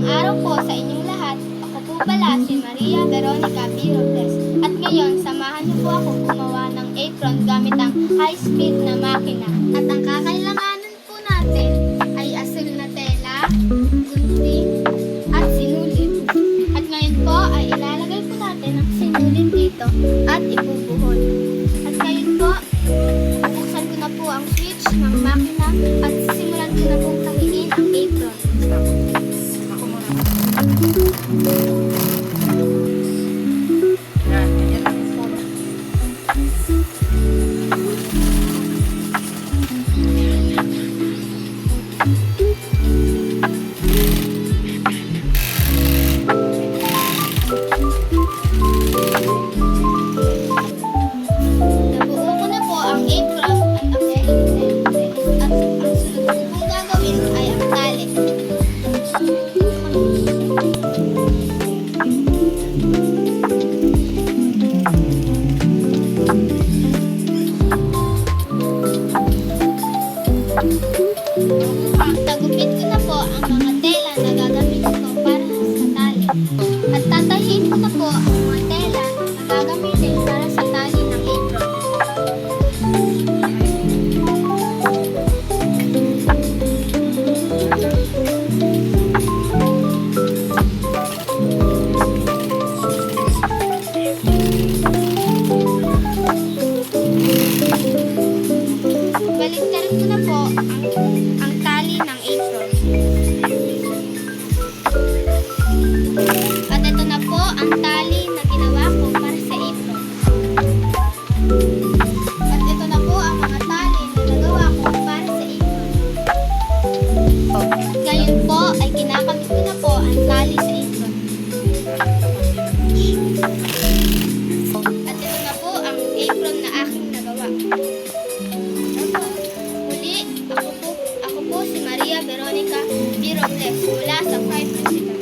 araw po sa inyong lahat. Ako po pala si Maria Veronica B. Robles. At ngayon, samahan niyo po ako gumawa ng apron gamit ang high-speed na makina. At ang kakailanganan po natin ay asul na tela, gunting, at sinulid. At ngayon po ay ilalagay po natin ang sinulid dito at ibubuhol. At ngayon po, buksan ko na po ang switch ng makina at simulan ko na pong kahiin ang apron. Ako muna. Yan, ganyan lang yung photo. Nabuo ko na po ang apron at ang at ang sunod ko pong gagawin ay ang tali. Tagupit ko na po ang mga tela na gagamitin ko para sa tali. At tatahiin ko na po ang mga tela na gagamitin para sa tali ng apron. Baliktarin ko na po ang tali ng apron. At ito na po ang tali na ginawa ko para sa apron. At ito na po ang mga tali na nagawa ko para sa apron. Ngayon po ay kinakabit ko na po ang tali sa apron. At ito na po ang apron na aking nagawa. Muli, ako po si Maria Veronica B. Robles mula sa 5 Principal.